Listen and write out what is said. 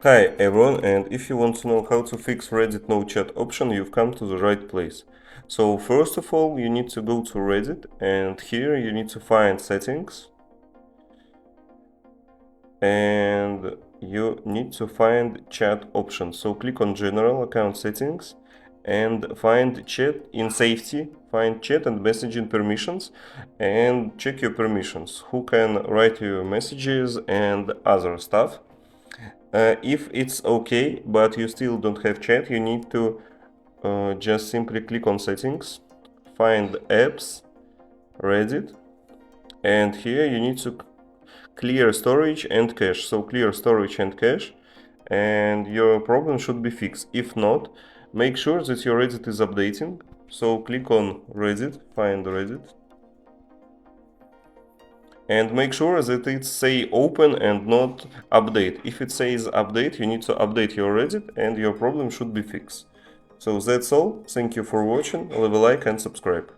Hi everyone, and if you want to know how to fix Reddit no chat option, you've come to the right place. So first of all, you need to go to Reddit, and here you need to find settings, and you need to find chat option. So click on general account settings and find chat in safety, find chat and messaging permissions, and check your permissions, who can write you messages and other stuff. If it's okay, but you still don't have chat, you need to just simply click on settings, find apps, Reddit, and here you need to clear storage and cache. So clear storage and cache, and your problem should be fixed. If not, make sure that your Reddit is updating. So click on Reddit, find Reddit, and make sure that it say open and not update. If it says update, you need to update your Reddit and your problem should be fixed. So that's all. Thank you for watching. Leave a like and subscribe.